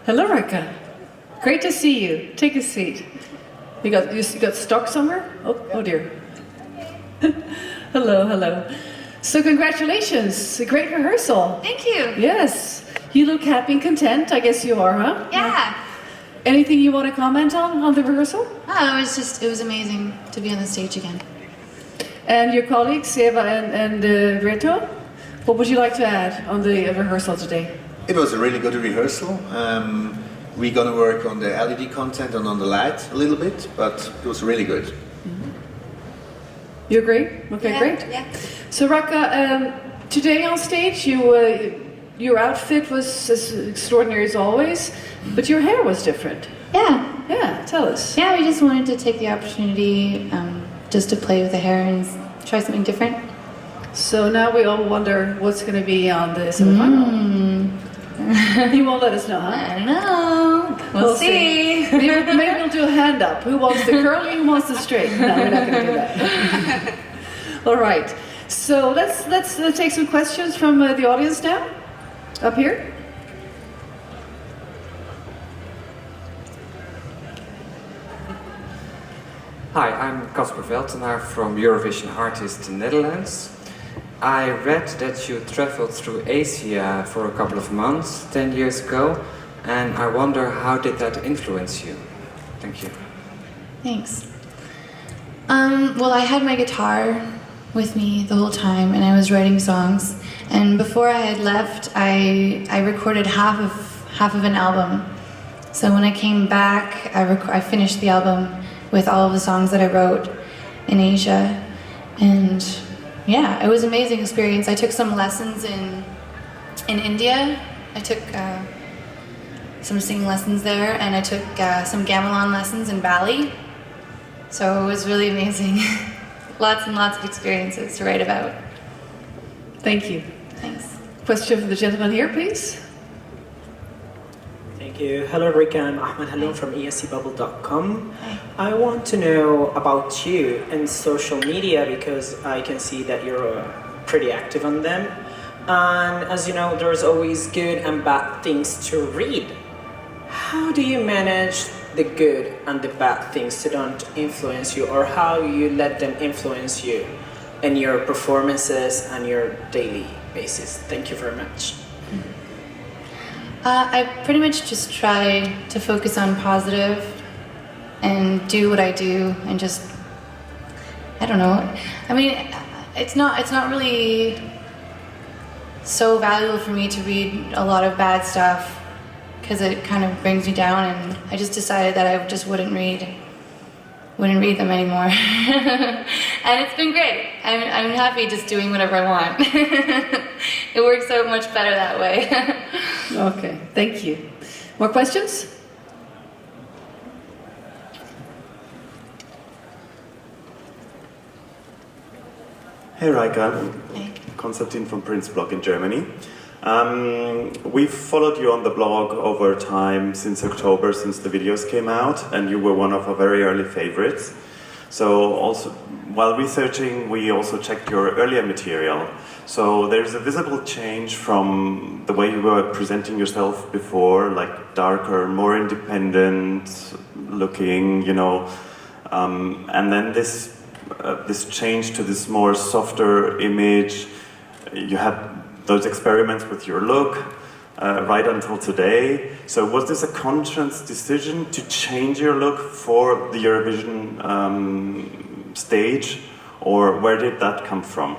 Hello, Rykka. Great to see you. Take a seat. You got stuck somewhere? Oh dear. Hello. So congratulations, a great rehearsal. Thank you. Yes. You look happy and content. I guess you are, huh? Yeah. Anything you want to comment on the rehearsal? Oh, it was amazing to be on the stage again. And your colleagues, Eva and Reto, what would you like to add on the rehearsal today? It was a really good rehearsal. We're going to work on the LED content and on the light a little bit, but it was really good. Mm-hmm. You agree? Okay, Yeah, great. yeah. So Rykka, today on stage, your outfit was as extraordinary as always, but your hair was different. Yeah. Yeah, tell us. Yeah, we just wanted to take the opportunity just to play with the hair and try something different. So now we all wonder what's going to be on the semifinal. You won't let us know, huh? I don't know. We'll see. Maybe we'll do a hand up. Who wants the curly, who wants the straight? No, we're not going to do that. All right. So let's take some questions from the audience now. Up here. Hi, I'm Casper Veltenaar from Eurovision Artists in Netherlands. I read that you traveled through Asia for a couple of months 10 years ago, and I wonder how did that influence you? Thank you. Thanks. Well, I had my guitar with me the whole time, and I was writing songs. And before I had left, I recorded half of an album. So when I came back, I finished the album with all of the songs that I wrote in Asia, and yeah, it was an amazing experience. I took some lessons in India. I took some singing lessons there, and I took some gamelan lessons in Bali. So it was really amazing. Lots and lots of experiences to write about. Thank you. Thanks. Question from the gentleman here, please. Thank you. Hello, Rykka. I'm Ahmed Halloum from escbubble.com. Hi. I want to know about you and social media because I can see that you're pretty active on them. And as you know, there's always good and bad things to read. How do you manage the good and the bad things to don't influence you, or how you let them influence you in your performances and your daily basis? Thank you very much. I pretty much just try to focus on positive and do what I do and just, I don't know. I mean, it's not really so valuable for me to read a lot of bad stuff because it kind of brings me down, and I just decided that I just wouldn't read them anymore. And it's been great. I'm happy just doing whatever I want. It works out much better that way. Okay, thank you. More questions? Hey Rykka, Hey. Konstantin from Prince Blog in Germany. We've followed you on the blog over time since October, since the videos came out, and you were one of our very early favorites. So also, while researching, we also checked your earlier material. So there's a visible change from the way you were presenting yourself before, like darker, more independent looking, you know, and then this change to this more softer image. You had those experiments with your look right until today. So was this a conscious decision to change your look for the Eurovision stage, or where did that come from?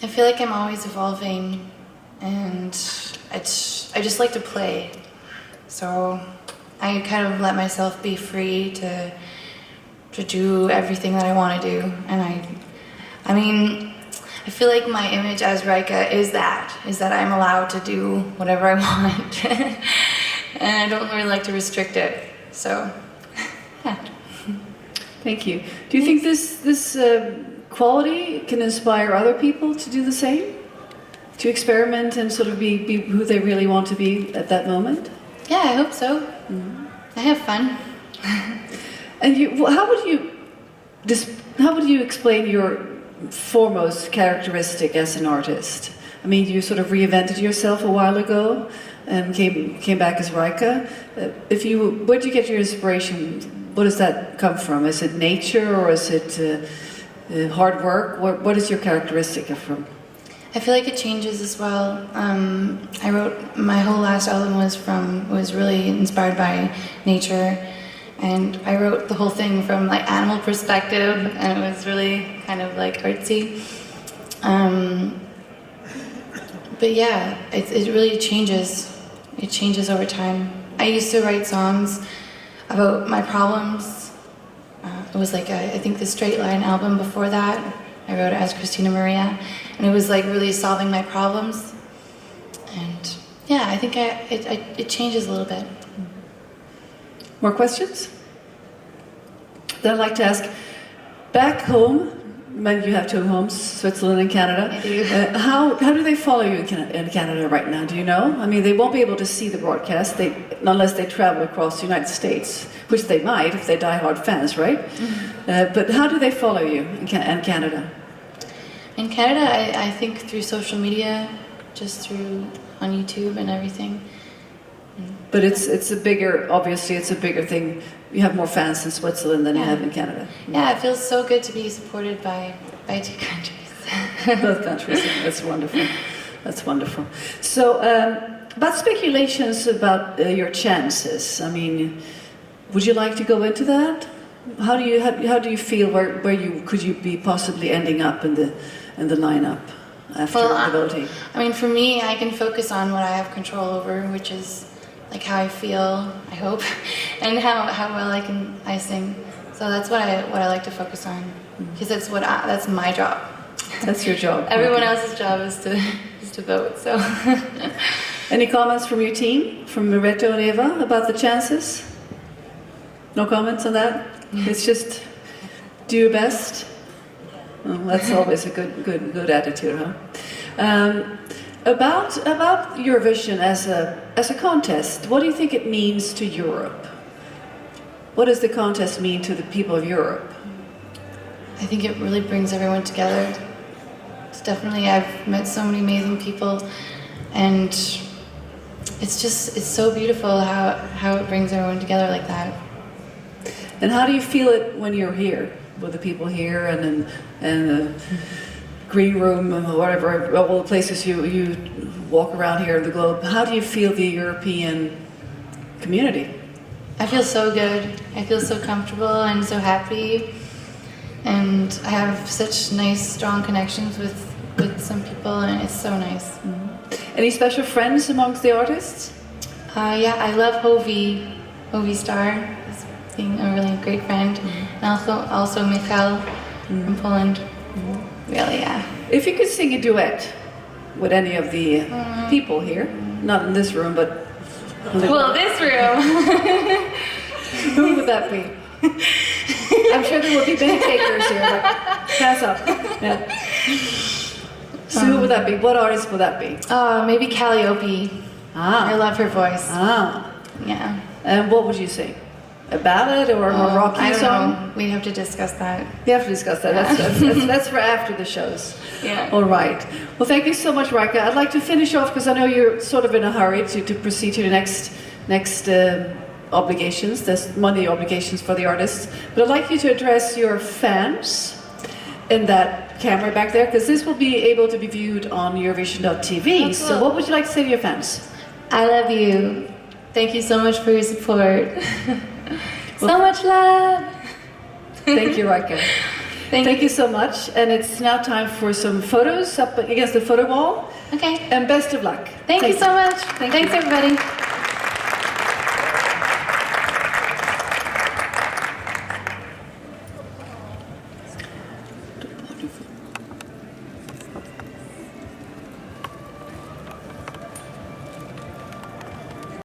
I feel like I'm always evolving, and I just like to play. So I kind of let myself be free to do everything that I want to do. And I mean, I feel like my image as Rykka is that I'm allowed to do whatever I want. And I don't really like to restrict it. So, yeah. Thank you. Do you think this quality can inspire other people to do the same? To experiment and sort of be who they really want to be at that moment? Yeah, I hope so. Mm-hmm. I have fun. And how would you explain your foremost characteristic as an artist? I mean, you sort of reinvented yourself a while ago. and came back as Rykka. Where do you get your inspiration? What does that come from? Is it nature or is it hard work? What is your characteristic from? I feel like it changes as well. I wrote my whole last album was really inspired by nature, and I wrote the whole thing from like animal perspective, and it was really kind of like artsy. But yeah, it really changes. It changes over time. I used to write songs about my problems. It was like I think the Straight Line album before that. I wrote it as Christina Maria, and it was like really solving my problems. And yeah, I think it changes a little bit. More questions? Then I'd like to ask, back home, when you have two homes, Switzerland and Canada, I do. how do they follow you in Canada right now? Do you know? I mean, they won't be able to see the broadcast unless they travel across the United States, which they might if they're diehard fans, right? Mm-hmm. But how do they follow you in Canada? In Canada, I think through social media, just through on YouTube and everything. But it's a bigger thing. You have more fans in Switzerland than you have in Canada. Yeah, it feels so good to be supported by two countries. Both countries. That's wonderful. That's wonderful. So, about speculations about your chances. I mean, would you like to go into that? How do you feel where you could be possibly ending up in the lineup after the voting? I mean, for me, I can focus on what I have control over, which is like how I feel, I hope, and how well I sing. So that's what I like to focus on, because that's my job. That's your job. Everyone else's job is to vote. So. Any comments from your team, from Loretto and Eva, about the chances? No comments on that? It's just do your best. Well, that's always a good attitude, huh? About Eurovision as a contest, what do you think it means to Europe? What does the contest mean to the people of Europe? I think it really brings everyone together. It's definitely, I've met so many amazing people, and it's so beautiful how it brings everyone together like that. And how do you feel it when you're here, with the people here and the green room and whatever, all the places you walk around here in the globe? How do you feel the European community? I feel so good. I feel so comfortable and so happy. And I have such nice, strong connections with some people, and it's so nice. Mm-hmm. Any special friends amongst the artists? Yeah, I love Hovi Star. Being a really great friend, and also Michal from Poland. Really, yeah. If you could sing a duet with any of the people here, not in this room, but well, this room. Who would that be? I'm sure there will be many takers here. But pass up. Yeah. So who would that be? What artist would that be? Maybe Calliope. I love her voice. Yeah. And what would you sing? A ballad or a rocky song? Know. We'd have to discuss that. We have to discuss that. That's for after the shows. Yeah. All right. Well, thank you so much, Rykka. I'd like to finish off because I know you're sort of in a hurry to proceed to the next obligations. There's money obligations for the artists. But I'd like you to address your fans in that camera back there, because this will be able to be viewed on Eurovision.tv. Cool. So what would you like to say to your fans? I love you. Thank you so much for your support. So much love. Thank you, Rykka. Thank you so much. And it's now time for some photos up against the photo wall. Okay. And best of luck. Thank you so much. Thanks, everybody.